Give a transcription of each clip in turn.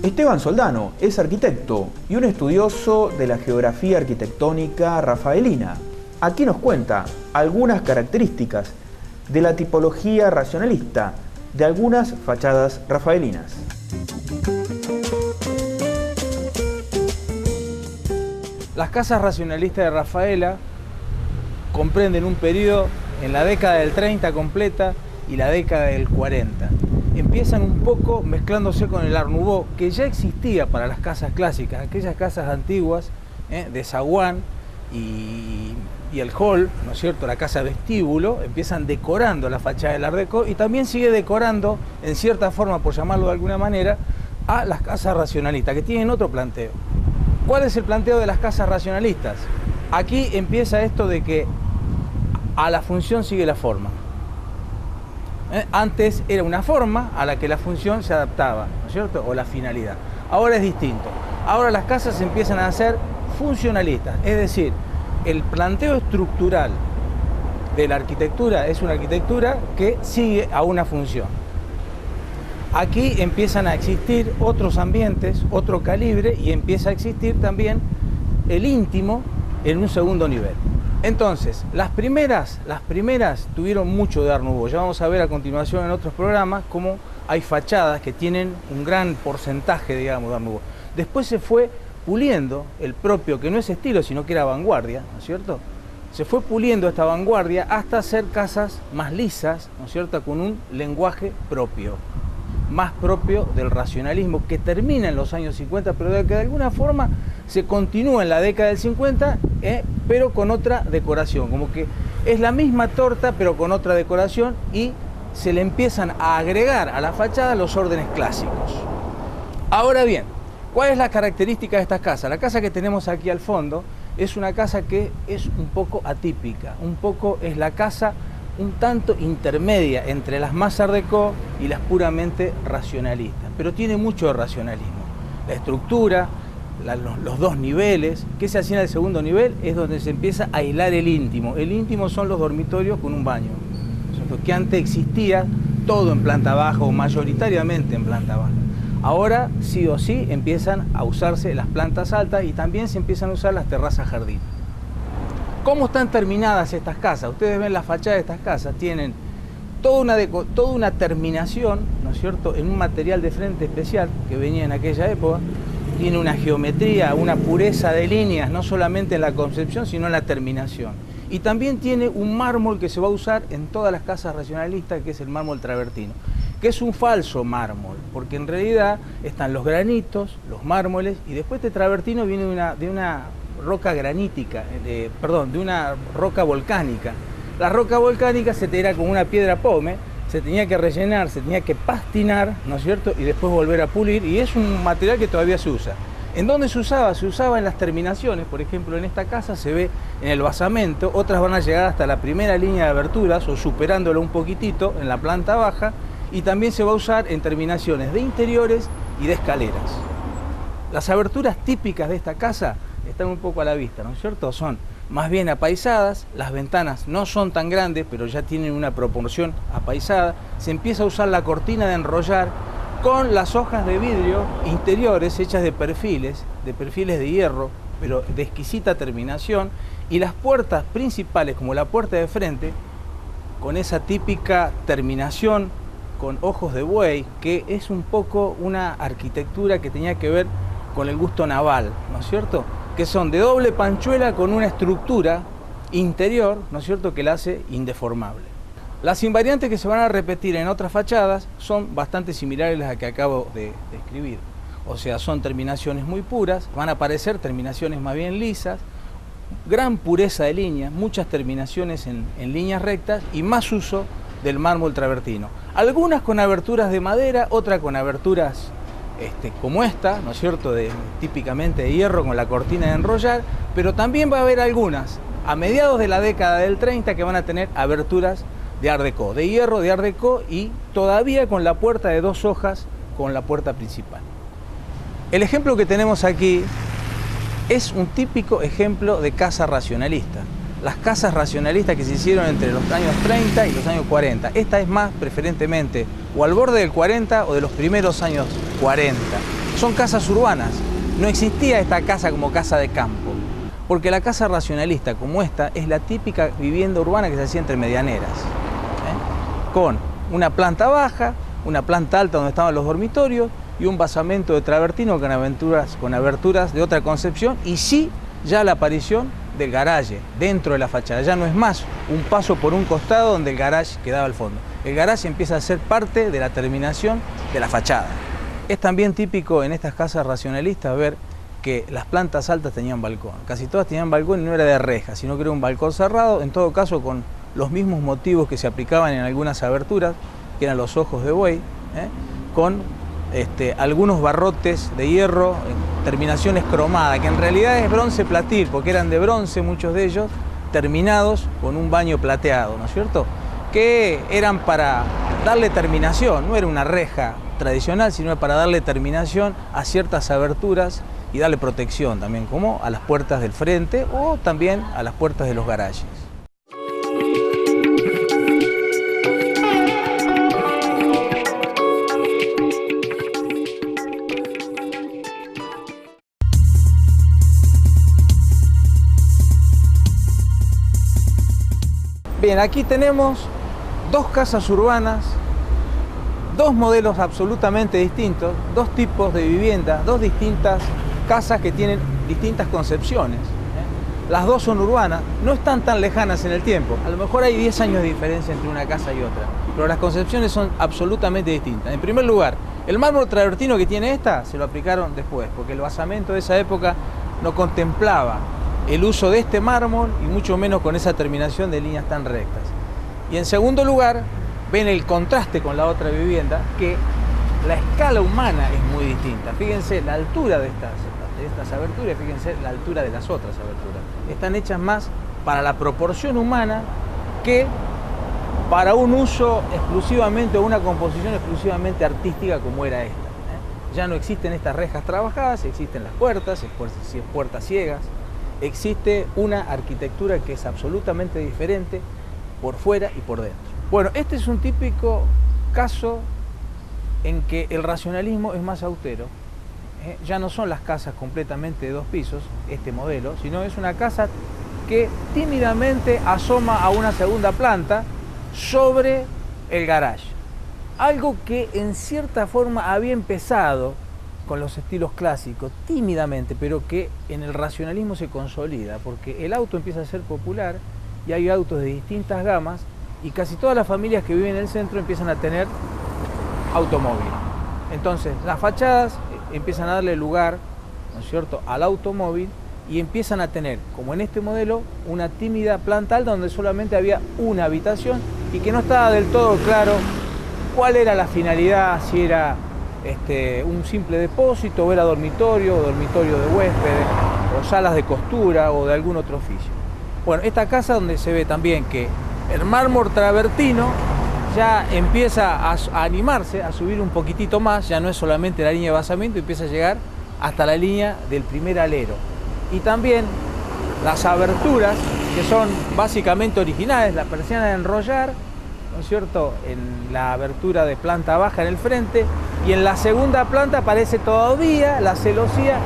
Esteban Soldano es arquitecto y un estudioso de la geografía arquitectónica rafaelina. Aquí nos cuenta algunas características de la tipología racionalista de algunas fachadas rafaelinas. Las casas racionalistas de Rafaela comprenden un periodo en la década del 30 completa y la década del 40. Empiezan un poco mezclándose con el Art Nouveau, que ya existía para las casas clásicas, aquellas casas antiguas de zaguán y el hall, ¿no es cierto?, la casa vestíbulo, empiezan decorando la fachada del Art Deco y también sigue decorando, en cierta forma, por llamarlo de alguna manera, a las casas racionalistas, que tienen otro planteo. ¿Cuál es el planteo de las casas racionalistas? Aquí empieza esto de que a la función sigue la forma. Antes era una forma a la que la función se adaptaba, ¿no es cierto?, o la finalidad. Ahora es distinto. Ahora las casas empiezan a ser funcionalistas, es decir, el planteo estructural de la arquitectura es una arquitectura que sigue a una función. Aquí empiezan a existir otros ambientes, otro calibre, y empieza a existir también el íntimo en un segundo nivel. Entonces, las primeras tuvieron mucho de Art Nouveau. Ya vamos a ver a continuación en otros programas cómo hay fachadas que tienen un gran porcentaje, digamos, de Art Nouveau. Después se fue puliendo el propio, que no es estilo, sino que era vanguardia, ¿no es cierto? Se fue puliendo esta vanguardia hasta hacer casas más lisas, ¿no es cierto?, con un lenguaje propio, más propio del racionalismo, que termina en los años 50, pero que de alguna forma se continúa en la década del 50, pero con otra decoración, como que es la misma torta, pero con otra decoración, y se le empiezan a agregar a la fachada los órdenes clásicos. Ahora bien, ¿cuál es la característica de estas casas? La casa que tenemos aquí al fondo es una casa que es un poco atípica, un poco es la casa un tanto intermedia entre las más Art Deco y las puramente racionalistas, pero tiene mucho de racionalismo. La estructura, los dos niveles. ¿Qué se hacía en el segundo nivel? Es donde se empieza a hilar el íntimo. El íntimo son los dormitorios con un baño, que antes existía todo en planta baja o mayoritariamente en planta baja. Ahora sí o sí empiezan a usarse las plantas altas y también se empiezan a usar las terrazas jardín. ¿Cómo están terminadas estas casas? Ustedes ven la fachada de estas casas, tienen toda una terminación, ¿no es cierto?, en un material de frente especial que venía en aquella época. Tiene una geometría, una pureza de líneas, no solamente en la concepción, sino en la terminación. Y también tiene un mármol que se va a usar en todas las casas racionalistas, que es el mármol travertino, que es un falso mármol, porque en realidad están los granitos, los mármoles, y después este travertino viene de una roca granítica, de una roca volcánica. La roca volcánica se era como una piedra pómez, se tenía que rellenar, se tenía que pastinar, ¿no es cierto?, y después volver a pulir, y es un material que todavía se usa. ¿En dónde se usaba? Se usaba en las terminaciones. Por ejemplo, en esta casa se ve en el basamento, otras van a llegar hasta la primera línea de aberturas o superándolo un poquitito en la planta baja, y también se va a usar en terminaciones de interiores y de escaleras. Las aberturas típicas de esta casa están un poco a la vista, ¿no es cierto? Son más bien apaisadas, las ventanas no son tan grandes, pero ya tienen una proporción apaisada. Se empieza a usar la cortina de enrollar con las hojas de vidrio interiores hechas de perfiles de hierro, pero de exquisita terminación, y las puertas principales, como la puerta de frente, con esa típica terminación con ojos de buey, que es un poco una arquitectura que tenía que ver con el gusto naval, ¿no es cierto?, que son de doble panchuela con una estructura interior, ¿no es cierto?, que la hace indeformable. Las invariantes que se van a repetir en otras fachadas son bastante similares a las que acabo de describir. O sea, son terminaciones muy puras, van a aparecer terminaciones más bien lisas, gran pureza de líneas, muchas terminaciones en líneas rectas y más uso del mármol travertino. Algunas con aberturas de madera, otras con aberturas como esta, ¿no es cierto?, típicamente de hierro con la cortina de enrollar, pero también va a haber algunas a mediados de la década del 30 que van a tener aberturas de Art Deco, de hierro, de Art Deco, y todavía con la puerta de dos hojas con la puerta principal. El ejemplo que tenemos aquí es un típico ejemplo de casa racionalista. Las casas racionalistas que se hicieron entre los años 30 y los años 40. Esta es más preferentemente o al borde del 40 o de los primeros años 40. son casas urbanas. No existía esta casa como casa de campo, porque la casa racionalista como esta es la típica vivienda urbana que se hacía entre medianeras, con una planta baja, una planta alta donde estaban los dormitorios y un basamento de travertino con aberturas de otra concepción, y sí ya la aparición del garaje dentro de la fachada. Ya no es más un paso por un costado donde el garage quedaba al fondo. El garage empieza a ser parte de la terminación de la fachada. Es también típico en estas casas racionalistas ver que las plantas altas tenían balcón. Casi todas tenían balcón y no era de reja, sino que era un balcón cerrado, en todo caso con los mismos motivos que se aplicaban en algunas aberturas, que eran los ojos de buey, con algunos barrotes de hierro, terminaciones cromadas, que en realidad es bronce platil, porque eran de bronce muchos de ellos, terminados con un baño plateado, ¿no es cierto? Que eran para darle terminación, no era una reja tradicional, sino para darle terminación a ciertas aberturas y darle protección también, como a las puertas del frente o también a las puertas de los garajes. Bien, aquí tenemos dos casas urbanas, dos modelos absolutamente distintos, dos tipos de vivienda, dos distintas casas que tienen distintas concepciones. Las dos son urbanas, no están tan lejanas en el tiempo. A lo mejor hay 10 años de diferencia entre una casa y otra, pero las concepciones son absolutamente distintas. En primer lugar, el mármol travertino que tiene esta se lo aplicaron después, porque el basamento de esa época no contemplaba el uso de este mármol y mucho menos con esa terminación de líneas tan rectas. Y en segundo lugar, ven el contraste con la otra vivienda, que la escala humana es muy distinta. Fíjense la altura de estas aberturas, fíjense la altura de las otras aberturas. Están hechas más para la proporción humana que para un uso exclusivamente o una composición exclusivamente artística como era esta. Ya no existen estas rejas trabajadas, existen las puertas, si es puertas ciegas. Existe una arquitectura que es absolutamente diferente por fuera y por dentro. Bueno, este es un típico caso en que el racionalismo es más austero. Ya no son las casas completamente de 2 pisos, este modelo, sino es una casa que tímidamente asoma a una segunda planta sobre el garage. Algo que en cierta forma había empezado con los estilos clásicos, tímidamente, pero que en el racionalismo se consolida, porque el auto empieza a ser popular y hay autos de distintas gamas y casi todas las familias que viven en el centro empiezan a tener automóvil. Entonces, las fachadas empiezan a darle lugar, ¿no es cierto?, al automóvil y empiezan a tener, como en este modelo, una tímida planta alta donde solamente había una habitación y que no estaba del todo claro cuál era la finalidad, si era un simple depósito, o era dormitorio de huéspedes, o salas de costura, o de algún otro oficio. Bueno, esta casa donde se ve también que el mármol travertino ya empieza a animarse, a subir un poquitito más, ya no es solamente la línea de basamento, empieza a llegar hasta la línea del primer alero. Y también las aberturas, que son básicamente originales, la persiana de enrollar, ¿no es cierto?, en la abertura de planta baja en el frente, y en la segunda planta aparece todavía la celosía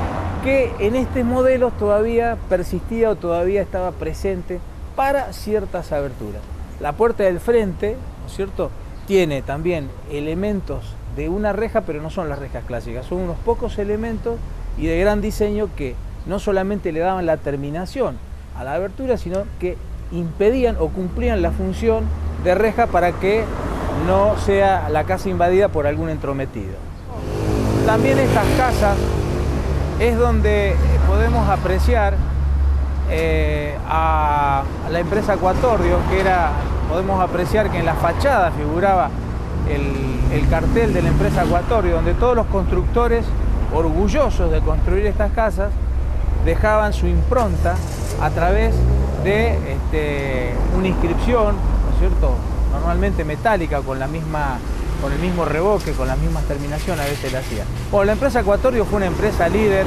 que en estos modelos todavía persistía o todavía estaba presente para ciertas aberturas. La puerta del frente, ¿no es cierto?, tiene también elementos de una reja, pero no son las rejas clásicas, son unos pocos elementos y de gran diseño que no solamente le daban la terminación a la abertura, sino que impedían o cumplían la función de reja para que no sea la casa invadida por algún entrometido. También estas casas es donde podemos apreciar a la empresa Quattordio, que podemos apreciar que en la fachada figuraba el cartel de la empresa Quattordio, donde todos los constructores orgullosos de construir estas casas dejaban su impronta a través de una inscripción, ¿no es cierto?, normalmente metálica, con el mismo revoque, con las mismas terminaciones, a veces la hacía. Bueno, la empresa Quattordio fue una empresa líder,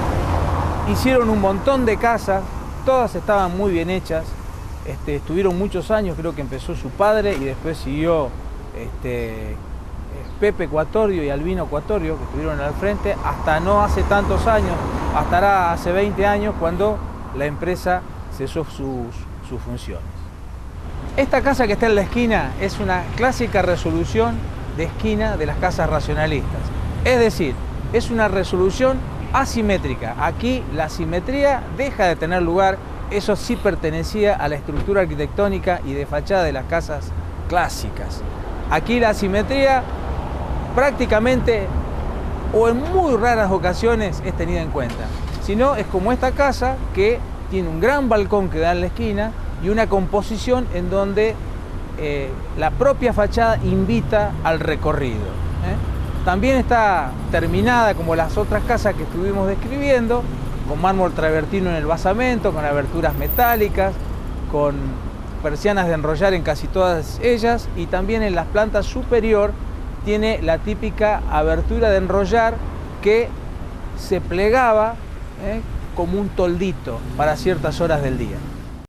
hicieron un montón de casas, todas estaban muy bien hechas, estuvieron muchos años, creo que empezó su padre y después siguió Pepe Ecuatorio y Albino Ecuatorio, que estuvieron al frente, hasta no hace tantos años, hasta hace 20 años, cuando la empresa cesó sus funciones. Esta casa que está en la esquina es una clásica resolución de esquina de las casas racionalistas. Es decir, es una resolución asimétrica. Aquí la simetría deja de tener lugar. Eso sí pertenecía a la estructura arquitectónica y de fachada de las casas clásicas. Aquí la simetría prácticamente o en muy raras ocasiones es tenida en cuenta. Si no, es como esta casa que tiene un gran balcón que da en la esquina y una composición en donde la propia fachada invita al recorrido. También está terminada como las otras casas que estuvimos describiendo, con mármol travertino en el basamento, con aberturas metálicas, con persianas de enrollar en casi todas ellas, y también en la planta superior tiene la típica abertura de enrollar que se plegaba como un toldito para ciertas horas del día.